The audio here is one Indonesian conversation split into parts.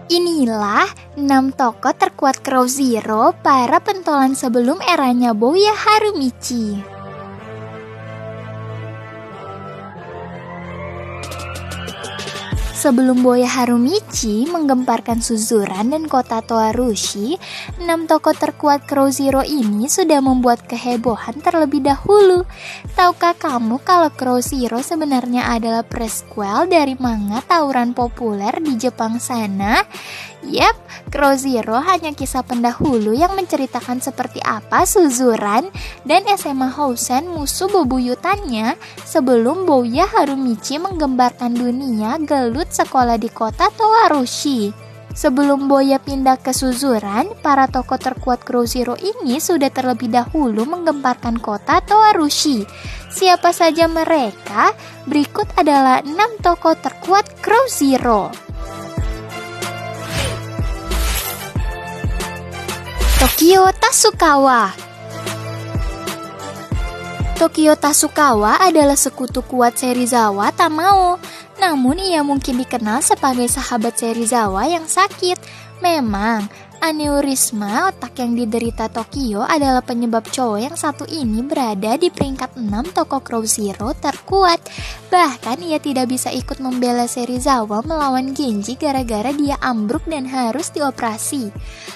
Inilah 6 tokoh terkuat Crow Zero para pentolan sebelum eranya Bouya Harumichi. Sebelum Bouya Harumichi menggemparkan Suzuran dan kota Toarushi, 6 tokoh terkuat Crow Zero ini sudah membuat kehebohan terlebih dahulu. Tahukah kamu kalau Crow Zero sebenarnya adalah prequel dari manga tawuran populer di Jepang sana? Yap, Crow Zero hanya kisah pendahulu yang menceritakan seperti apa Suzuran dan SMA Housen musuh bebuyutannya sebelum Bouya Harumichi menggembarkan dunia gelut sekolah di kota Toarushi. Sebelum Bouya pindah ke Suzuran, para tokoh terkuat Crow Zero ini sudah terlebih dahulu menggemparkan kota Toarushi. Siapa saja mereka? Berikut adalah 6 tokoh terkuat Crow Zero. Tokio Tasukawa. Tokio Tasukawa adalah sekutu kuat Serizawa Tamao. Namun ia mungkin dikenal sebagai sahabat Serizawa yang sakit. Memang, aneurisma otak yang diderita Tokio adalah penyebab cowok yang satu ini berada di peringkat 6 tokoh Crow Zero terkuat. Bahkan ia tidak bisa ikut membela Serizawa melawan Genji gara-gara dia ambruk dan harus dioperasi.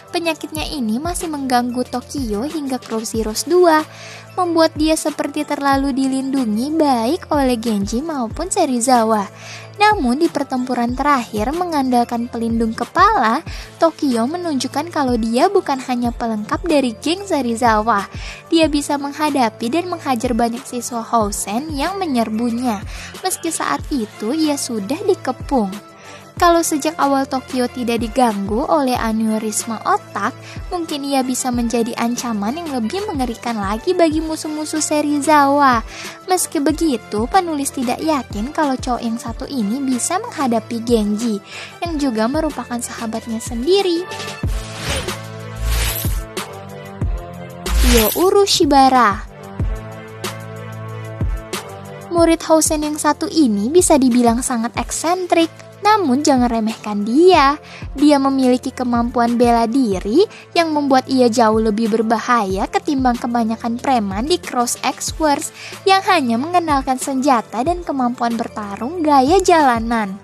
Penyakitnya ini masih mengganggu Tokio hingga Crow Zeroes 2, membuat dia seperti terlalu dilindungi baik oleh Genji maupun Serizawa. Namun di pertempuran terakhir mengandalkan pelindung kepala, Tokio menunjukkan kalau dia bukan hanya pelengkap dari geng Serizawa. Dia bisa menghadapi dan menghajar banyak siswa Housen yang menyerbunya, meski saat itu ia sudah dikepung. Kalau sejak awal Tokio tidak diganggu oleh aneurisma otak, mungkin ia bisa menjadi ancaman yang lebih mengerikan lagi bagi musuh-musuh Serizawa. Meski begitu, penulis tidak yakin kalau cowok yang satu ini bisa menghadapi Genji, yang juga merupakan sahabatnya sendiri. Youru Shibara. Murid Housen yang satu ini bisa dibilang sangat eksentrik. Namun jangan remehkan dia. Dia memiliki kemampuan bela diri yang membuat ia jauh lebih berbahaya ketimbang kebanyakan preman di Cross X Wars yang hanya mengenalkan senjata dan kemampuan bertarung gaya jalanan.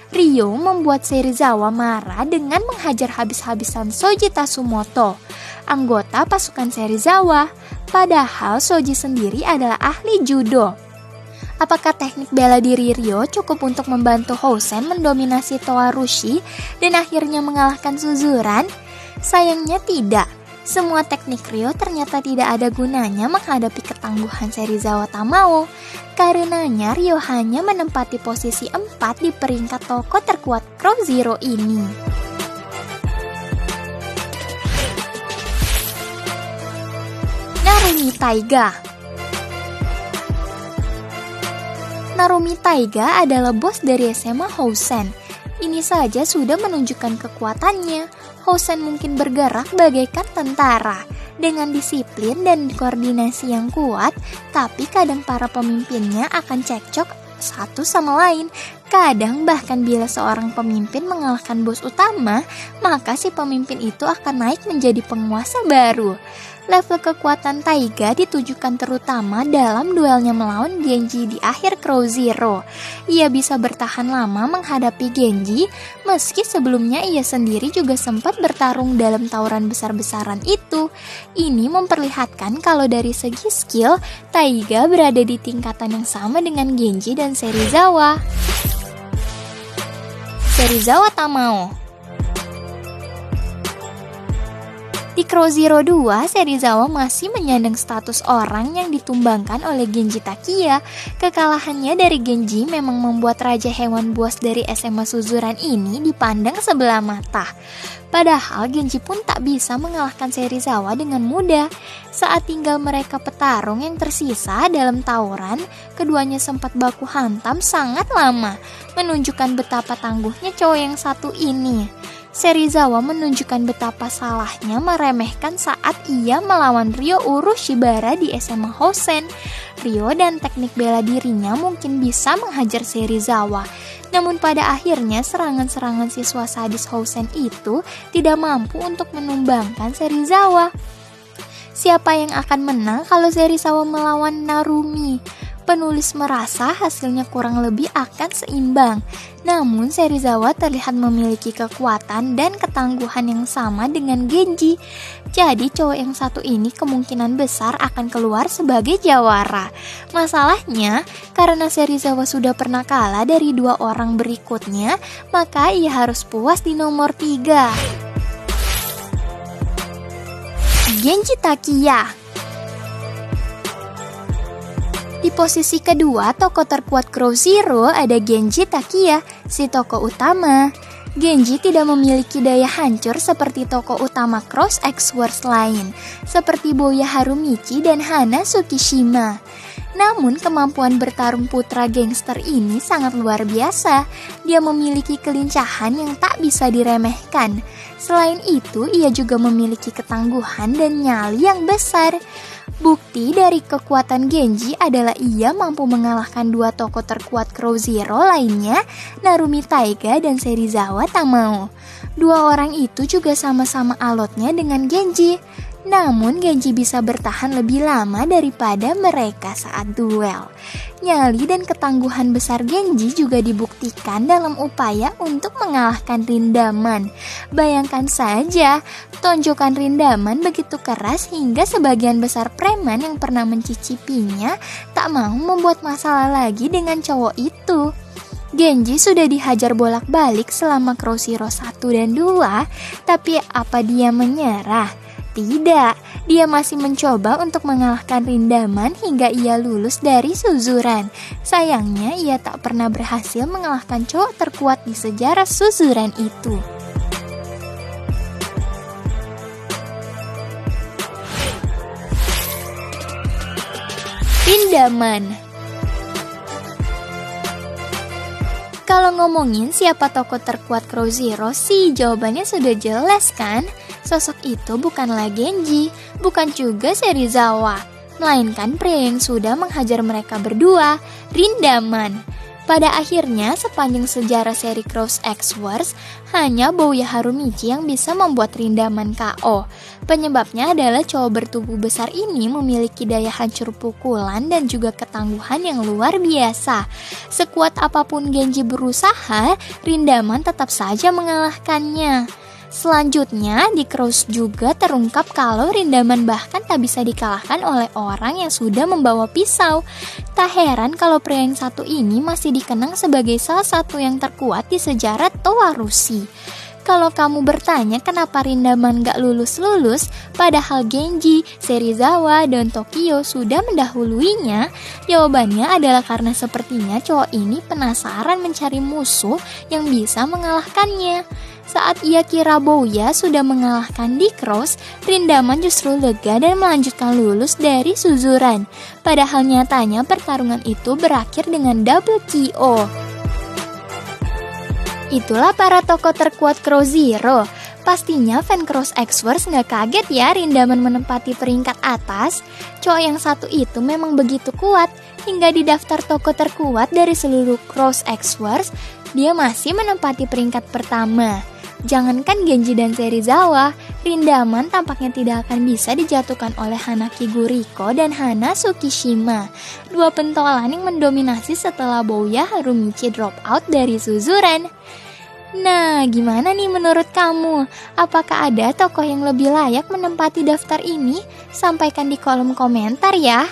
Ryo membuat Serizawa marah dengan menghajar habis-habisan Shoji Tatsumoto, anggota pasukan Serizawa, padahal Shoji sendiri adalah ahli judo. Apakah teknik bela diri Ryo cukup untuk membantu Housen mendominasi Toarushi dan akhirnya mengalahkan Suzuran? Sayangnya tidak. Semua teknik Ryo ternyata tidak ada gunanya menghadapi ketangguhan Serizawa Tamao. Karenanya Ryo hanya menempati posisi 4 di peringkat tokoh terkuat Crow Zero ini. Narumi Taiga. Narumi Taiga adalah bos dari SMA Housen. Ini saja sudah menunjukkan kekuatannya. Housen mungkin bergerak bagaikan tentara, dengan disiplin dan koordinasi yang kuat, tapi kadang para pemimpinnya akan cekcok satu sama lain. Kadang bahkan bila seorang pemimpin mengalahkan bos utama, maka si pemimpin itu akan naik menjadi penguasa baru. Level kekuatan Taiga ditujukan terutama dalam duelnya melawan Genji di akhir Crow Zero. Ia bisa bertahan lama menghadapi Genji, meski sebelumnya ia sendiri juga sempat bertarung dalam tawuran besar-besaran itu. Ini memperlihatkan kalau dari segi skill, Taiga berada di tingkatan yang sama dengan Genji dan Serizawa. Serizawa Tamao. Di Crow Zero 2, Serizawa masih menyandang status orang yang ditumbangkan oleh Genji Takiya. Kekalahannya dari Genji memang membuat Raja Hewan Buas dari SMA Suzuran ini dipandang sebelah mata. Padahal Genji pun tak bisa mengalahkan Serizawa dengan mudah. Saat tinggal mereka petarung yang tersisa dalam tawuran, keduanya sempat baku hantam sangat lama, menunjukkan betapa tangguhnya cowok yang satu ini. Serizawa menunjukkan betapa salahnya meremehkan saat ia melawan Ryo Urushibara di SMA Hosen. Ryo dan teknik bela dirinya mungkin bisa menghajar Serizawa. Namun pada akhirnya serangan-serangan siswa sadis Hosen itu tidak mampu untuk menumbangkan Serizawa. Siapa yang akan menang kalau Serizawa melawan Narumi? Penulis merasa hasilnya kurang lebih akan seimbang. Namun Serizawa terlihat memiliki kekuatan dan ketangguhan yang sama dengan Genji. Jadi cowok yang satu ini kemungkinan besar akan keluar sebagai jawara. Masalahnya, karena Serizawa sudah pernah kalah dari 2 orang berikutnya, maka ia harus puas di nomor 3. Genji Takiya. Di posisi kedua, tokoh terkuat Crow Zero ada Genji Takiya, si tokoh utama. Genji tidak memiliki daya hancur seperti tokoh utama Cross X Wars lain, seperti Bouya Harumichi dan Hana Tsukishima. Namun kemampuan bertarung putra gangster ini sangat luar biasa. Dia memiliki kelincahan yang tak bisa diremehkan. Selain itu, ia juga memiliki ketangguhan dan nyali yang besar. Bukti dari kekuatan Genji adalah ia mampu mengalahkan 2 tokoh terkuat Crow Zero lainnya, Narumi Taiga dan Serizawa Tamao. 2 orang itu juga sama-sama alotnya dengan Genji. Namun Genji bisa bertahan lebih lama daripada mereka saat duel. Nyali dan ketangguhan besar Genji juga dibuktikan dalam upaya untuk mengalahkan Rindaman. Bayangkan saja, tonjokan Rindaman begitu keras hingga sebagian besar preman yang pernah mencicipinya tak mau membuat masalah lagi dengan cowok itu. Genji sudah dihajar bolak-balik selama Crow Zero 1 dan 2, tapi apa dia menyerah? Tidak, dia masih mencoba untuk mengalahkan Rindaman hingga ia lulus dari Suzuran. Sayangnya ia tak pernah berhasil mengalahkan cowok terkuat di sejarah Suzuran itu. Rindaman. Kalau ngomongin siapa tokoh terkuat Crow Zero sih, jawabannya sudah jelas kan? Sosok itu bukanlah Genji, bukan juga Serizawa, melainkan pria yang sudah menghajar mereka berdua, Rindaman. Pada akhirnya, sepanjang sejarah seri Cross X Wars, hanya Bouya Harumichi yang bisa membuat Rindaman KO. Penyebabnya adalah cowok bertubuh besar ini memiliki daya hancur pukulan dan juga ketangguhan yang luar biasa. Sekuat apapun Genji berusaha, Rindaman tetap saja mengalahkannya. Selanjutnya, di Cross juga terungkap kalau Rindaman bahkan tak bisa dikalahkan oleh orang yang sudah membawa pisau. Tak heran kalau pria yang satu ini masih dikenang sebagai salah satu yang terkuat di sejarah Toa Rusi. Kalau kamu bertanya kenapa Rindaman gak lulus-lulus, padahal Genji, Serizawa, dan Tokyo sudah mendahuluinya, jawabannya adalah karena sepertinya cowok ini penasaran mencari musuh yang bisa mengalahkannya. Saat ia kira Bouya sudah mengalahkan di Cross, Rindaman justru lega dan melanjutkan lulus dari Suzuran. Padahal nyatanya pertarungan itu berakhir dengan double KO. Itulah para tokoh terkuat Crow Zero. Pastinya fan Cross X Wars gak kaget ya Rindaman menempati peringkat atas. Cowok yang satu itu memang begitu kuat. Hingga di daftar tokoh terkuat dari seluruh Cross X Wars, dia masih menempati peringkat pertama. Jangankan Genji dan Serizawa, Rindaman tampaknya tidak akan bisa dijatuhkan oleh Hana Kiguriko dan Hana Tsukishima, 2 pentolan yang mendominasi setelah Bouya Harumichi drop out dari Suzuran. Nah, gimana nih menurut kamu? Apakah ada tokoh yang lebih layak menempati daftar ini? Sampaikan di kolom komentar ya.